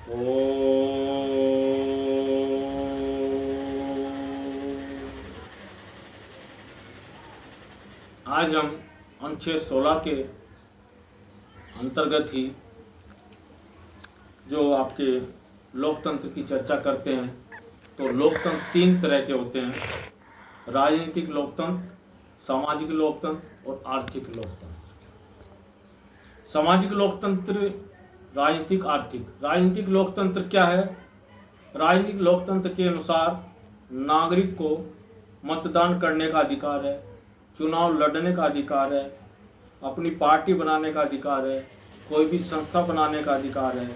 ओ आज हम अनुच्छेद 16 के अंतर्गत ही जो आपके लोकतंत्र की चर्चा करते हैं। तो लोकतंत्र 3 तरह के होते हैं: राजनीतिक लोकतंत्र, सामाजिक लोकतंत्र और आर्थिक लोकतंत्र। सामाजिक लोकतंत्र, राजनीतिक, आर्थिक। राजनीतिक लोकतंत्र क्या है? राजनीतिक लोकतंत्र के अनुसार नागरिक को मतदान करने का अधिकार है, चुनाव लड़ने का अधिकार है, अपनी पार्टी बनाने का अधिकार है, कोई भी संस्था बनाने का अधिकार है,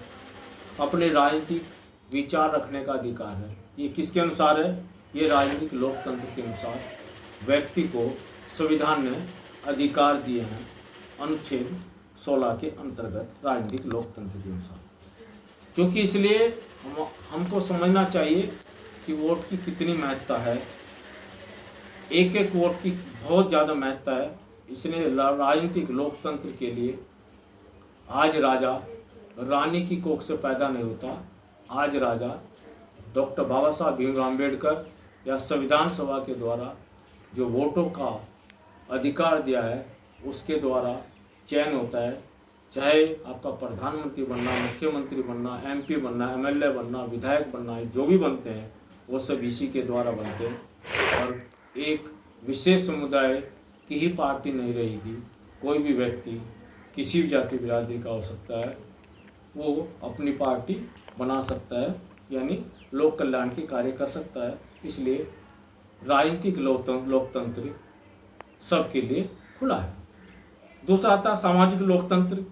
अपने राजनीतिक विचार रखने का अधिकार है। ये किसके अनुसार है? ये राजनीतिक लोकतंत्र के अनुसार व्यक्ति को संविधान ने अधिकार दिए हैं, अनुच्छेद 16 के अंतर्गत राजनीतिक लोकतंत्र के अनुसार। क्योंकि इसलिए हमको समझना चाहिए कि वोट की कितनी महत्ता है। एक एक वोट की बहुत ज़्यादा महत्ता है। इसलिए राजनीतिक लोकतंत्र के लिए आज राजा रानी की कोख से पैदा नहीं होता। आज राजा डॉक्टर बाबा साहब भीमराव अम्बेडकर या संविधान सभा के द्वारा जो वोटों का अधिकार दिया है उसके द्वारा चयन होता है। चाहे आपका प्रधानमंत्री बनना, मुख्यमंत्री बनना, एमपी बनना, एमएलए बनना, विधायक बनना, जो भी बनते हैं वो सब इसी के द्वारा बनते हैं। और एक विशेष समुदाय की ही पार्टी नहीं रहेगी। कोई भी व्यक्ति किसी भी जाति बिरादरी का हो सकता है, वो अपनी पार्टी बना सकता है, यानी लोक कल्याण के कार्य कर सकता है। इसलिए राजनीतिक लोकतंत्र सबके लिए खुला है। दूसरा आता है सामाजिक लोकतंत्र।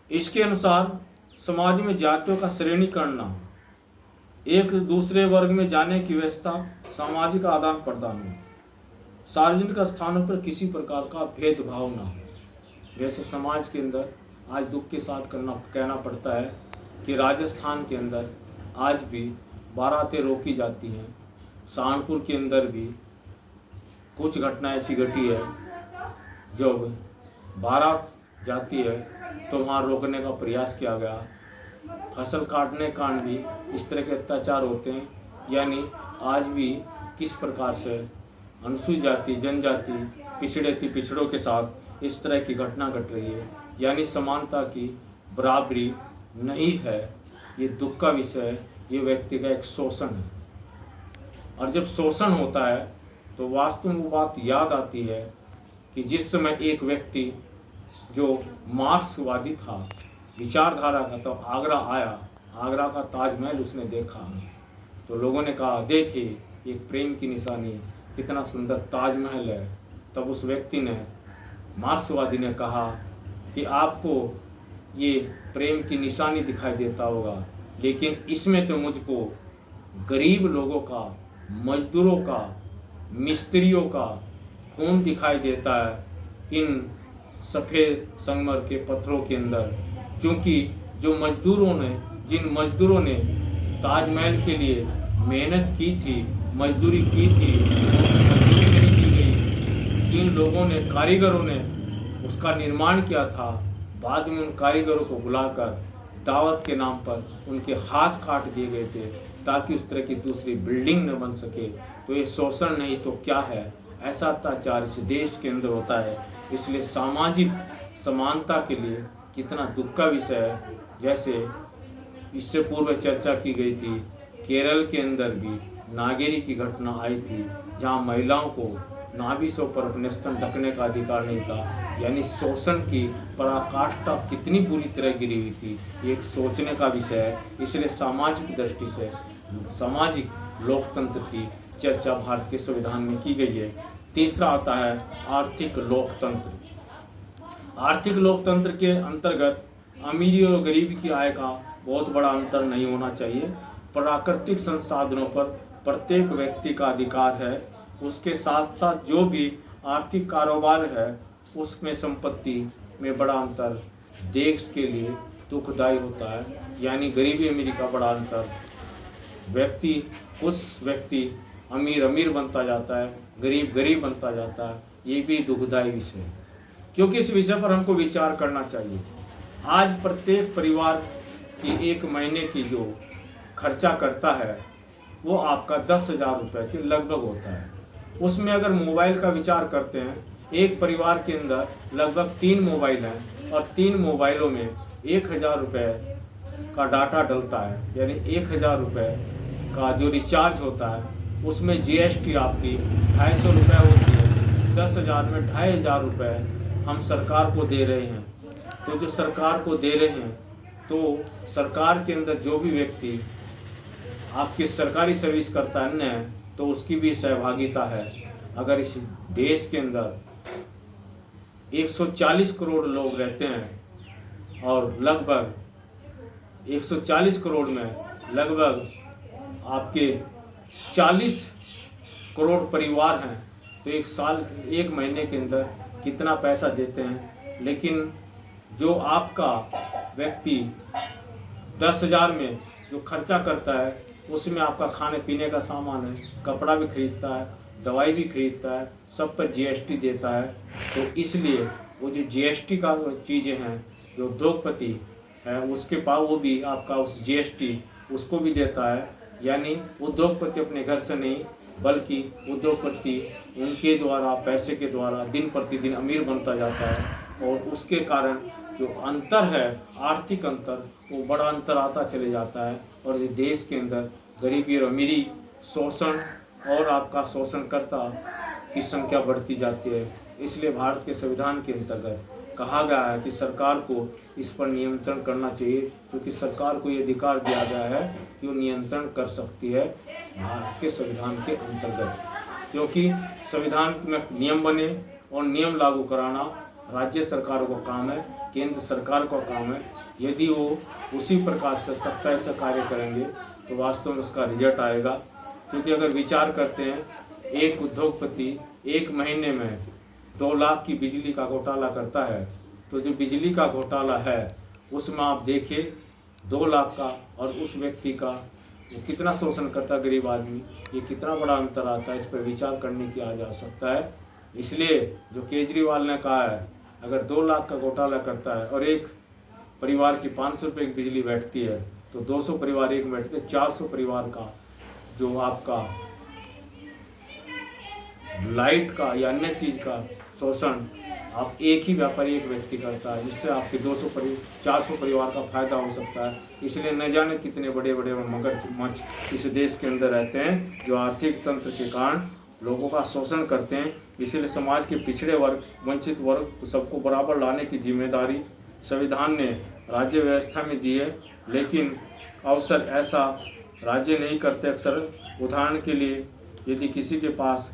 इसके अनुसार समाज में जातियों का श्रेणीकरण न हो, एक दूसरे वर्ग में जाने की व्यवस्था, सामाजिक आदान प्रदान हो, सार्वजनिक स्थानों पर किसी प्रकार का भेदभाव न हो। जैसे समाज के अंदर आज दुख के साथ कहना पड़ता है कि राजस्थान के अंदर आज भी बारातें रोकी जाती हैं। सहारनपुर के अंदर भी कुछ घटना ऐसी घटी है, जब बारात जाती है तो वहाँ रोकने का प्रयास किया गया। फसल काटने के कारण भी इस तरह के अत्याचार होते हैं। यानी आज भी किस प्रकार से अनुसूचित जाति, जनजाति, पिछड़ों के साथ इस तरह की घटना घट रही है। यानी समानता की बराबरी नहीं है। ये दुख का विषय है। ये व्यक्ति का एक शोषण है। और जब शोषण होता है तो वास्तव में वो बात याद आती है कि जिस समय एक व्यक्ति जो मार्क्सवादी था, विचारधारा का, तो आगरा आया, आगरा का ताजमहल उसने देखा तो लोगों ने कहा, देखिए एक प्रेम की निशानी, कितना सुंदर ताजमहल है। तब उस व्यक्ति ने, मार्क्सवादी ने कहा कि आपको ये प्रेम की निशानी दिखाई देता होगा, लेकिन इसमें तो मुझको गरीब लोगों का, मजदूरों का, मिस्त्रियों का खून दिखाई देता है इन सफ़ेद संगमर के पत्थरों के अंदर। क्योंकि जिन मजदूरों ने ताजमहल के लिए मेहनत की थी, मजदूरी की थी, मजदूरी नहीं की गई। जिन लोगों ने, कारीगरों ने उसका निर्माण किया था, बाद में उन कारीगरों को बुलाकर दावत के नाम पर उनके हाथ काट दिए गए थे ताकि उस तरह की दूसरी बिल्डिंग न बन सके। तो ये शोषण नहीं तो क्या है? ऐसा अत्याचार इस देश के अंदर होता है। इसलिए सामाजिक समानता के लिए कितना दुख का विषय है। जैसे इससे पूर्व चर्चा की गई थी, केरल के अंदर भी नागेरी की घटना आई थी, जहां महिलाओं को नाभि से ऊपर अपने स्तन ढकने का अधिकार नहीं था। यानी शोषण की पराकाष्ठा कितनी बुरी तरह गिरी हुई थी, ये एक सोचने का विषय है। इसलिए सामाजिक दृष्टि से सामाजिक लोकतंत्र की चर्चा भारत के संविधान में की गई है। तीसरा आता है आर्थिक लोकतंत्र। आर्थिक लोकतंत्र के अंतर्गत अमीरी और गरीबी की आय का बहुत बड़ा अंतर नहीं होना चाहिए। प्राकृतिक संसाधनों पर प्रत्येक व्यक्ति का अधिकार है। उसके साथ साथ जो भी आर्थिक कारोबार है उसमें संपत्ति में बड़ा अंतर देश के लिए दुखदायी होता है। यानी गरीबी अमीरी का बड़ा अंतर, व्यक्ति अमीर बनता जाता है, गरीब बनता जाता है। ये भी दुखदायी विषय है, क्योंकि इस विषय पर हमको विचार करना चाहिए। आज प्रत्येक परिवार कि एक महीने की जो खर्चा करता है वो आपका 10,000 रुपये के लगभग होता है। उसमें अगर मोबाइल का विचार करते हैं, एक परिवार के अंदर लगभग 3 मोबाइल हैं और 3 मोबाइलों में 1,000 रुपये का डाटा डलता है, यानी 1,000 रुपये का जो रिचार्ज होता है उसमें GST आपकी 250 रुपये होती है। 10,000 में 2,500 रुपये हम सरकार को दे रहे हैं। तो जो सरकार को दे रहे हैं, तो सरकार के अंदर जो भी व्यक्ति आपकी सरकारी सर्विस करता है तो उसकी भी सहभागिता है। अगर इस देश के अंदर 140 करोड़ लोग रहते हैं और लगभग 140 करोड़ में लगभग आपके 40 करोड़ परिवार हैं, तो एक महीने के अंदर कितना पैसा देते हैं। लेकिन जो आपका व्यक्ति 10,000 में जो खर्चा करता है उसमें आपका खाने पीने का सामान है, कपड़ा भी खरीदता है, दवाई भी खरीदता है, सब पर GST देता है। तो इसलिए वो जो GST का चीज़ें हैं, जो उद्योगपति है उसके पास वो भी आपका उस GST उसको भी देता है। यानी उद्योगपति अपने घर से नहीं बल्कि उद्योगपति उनके द्वारा पैसे के द्वारा दिन प्रतिदिन अमीर बनता जाता है, और उसके कारण जो अंतर है आर्थिक अंतर वो बड़ा अंतर आता चले जाता है। और ये देश के अंदर गरीबी और अमीरी, शोषण और आपका शोषणकर्ता की संख्या बढ़ती जाती है। इसलिए भारत के संविधान के अंतर्गत कहा गया है कि सरकार को इस पर नियंत्रण करना चाहिए, क्योंकि सरकार को ये अधिकार दिया गया है कि वो नियंत्रण कर सकती है भारत के संविधान के अंतर्गत। क्योंकि संविधान में नियम बने और नियम लागू कराना राज्य सरकारों का काम है, केंद्र सरकार का काम है। यदि वो उसी प्रकार से सख्ताई से कार्य करेंगे तो वास्तव में उसका रिजल्ट आएगा। क्योंकि अगर विचार करते हैं, एक उद्योगपति एक महीने में 2 लाख की बिजली का घोटाला करता है, तो जो बिजली का घोटाला है उसमें आप देखिए 2 लाख का और उस व्यक्ति का वो कितना शोषण करता है गरीब आदमी, ये कितना बड़ा अंतर आता है। इस पर विचार करने की आ जा सकता है। इसलिए जो केजरीवाल ने कहा है, अगर 2 लाख का घोटाला करता है और एक परिवार की 500 रुपये की बिजली बैठती है, तो 200 परिवार एक बैठते, 400 परिवार का जो आपका लाइट का या अन्य चीज़ का शोषण आप एक ही व्यापारी एक व्यक्ति करता है, जिससे आपके 400 परिवार का फायदा हो सकता है। इसलिए न जाने कितने बड़े बड़े मगरमच्छ इस देश के अंदर रहते हैं जो आर्थिक तंत्र के कारण लोगों का शोषण करते हैं। इसलिए समाज के पिछड़े वर्ग, वंचित वर्ग सबको बराबर लाने की जिम्मेदारी संविधान ने राज्य व्यवस्था में दी है, लेकिन अवसर ऐसा राज्य नहीं करते अक्सर। उदाहरण के लिए यदि किसी के पास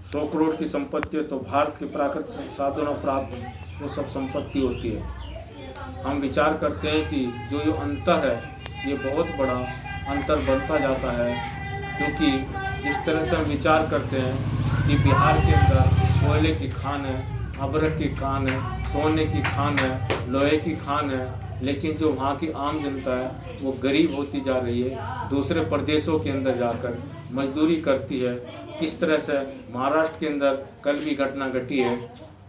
100 करोड़ की संपत्ति है तो भारत के प्राकृतिक संसाधनों प्राप्त वो सब संपत्ति होती है। हम विचार करते हैं कि जो अंतर है ये बहुत बड़ा अंतर बनता जाता है, क्योंकि जिस तरह से हम विचार करते हैं कि बिहार के अंदर कोयले की खान है, अबरक की खान है, सोने की खान है, लोहे की खान है, लेकिन जो वहाँ की आम जनता है वो गरीब होती जा रही है, दूसरे प्रदेशों के अंदर जाकर मजदूरी करती है। किस तरह से महाराष्ट्र के अंदर कल भी घटना घटी है,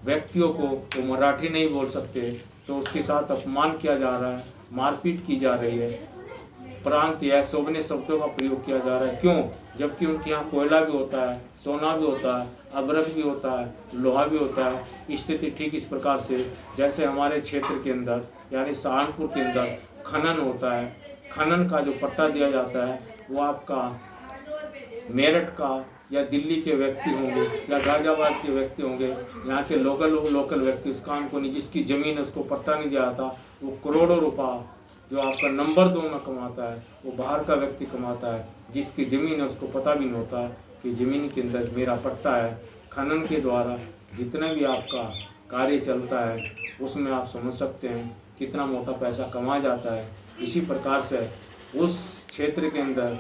व्यक्तियों को वो मराठी नहीं बोल सकते तो उसके साथ अपमान किया जा रहा है, मारपीट की जा रही है, प्रांत या शोभनीय शब्दों का प्रयोग किया जा रहा है। क्यों? जबकि उनके यहाँ कोयला भी होता है, सोना भी होता है, अबरक भी होता है, लोहा भी होता है। स्थिति ठीक इस प्रकार से जैसे हमारे क्षेत्र के अंदर यानी सहारनपुर के अंदर खनन होता है, खनन का जो पट्टा दिया जाता है वो आपका मेरठ का या दिल्ली के व्यक्ति होंगे या गाजियाबाद के व्यक्ति होंगे, यहाँ के लोकल व्यक्ति उस काम को नहीं, जिसकी ज़मीन है उसको पट्टा नहीं दिया जाता, वो करोड़ों रुपया जो आपका नंबर 2 में कमाता है वो बाहर का व्यक्ति कमाता है, जिसकी ज़मीन है उसको पता भी नहीं होता कि ज़मीन के अंदर मेरा पट्टा है। खनन के द्वारा जितना भी आपका कार्य चलता है उसमें आप समझ सकते हैं कितना मोटा पैसा कमाया जाता है। इसी प्रकार से उस क्षेत्र के अंदर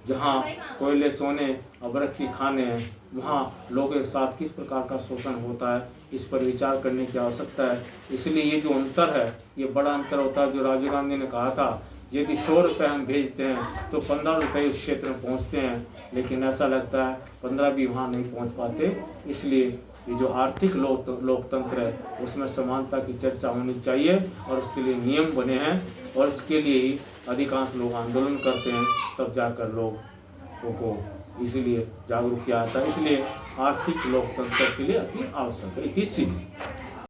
जहाँ कोयले, सोने, अबरक की खाने हैं, वहाँ लोगों के साथ किस प्रकार का शोषण होता है, इस पर विचार करने की आवश्यकता है। इसलिए ये जो अंतर है ये बड़ा अंतर होता है। जो राजीव गांधी ने कहा था यदि 100 रुपये हम भेजते हैं तो 15 रुपये उस क्षेत्र में पहुँचते हैं, लेकिन ऐसा लगता है 15 भी वहाँ नहीं पहुँच पाते। इसलिए ये जो आर्थिक लोकतंत्र है उसमें समानता की चर्चा होनी चाहिए और उसके लिए नियम बने हैं और इसके लिए ही अधिकांश लोग आंदोलन करते हैं, तब जाकर लोगों को इसीलिए जागरूक किया जाता है। इसलिए आर्थिक लोकतंत्र के लिए अति आवश्यक है। इति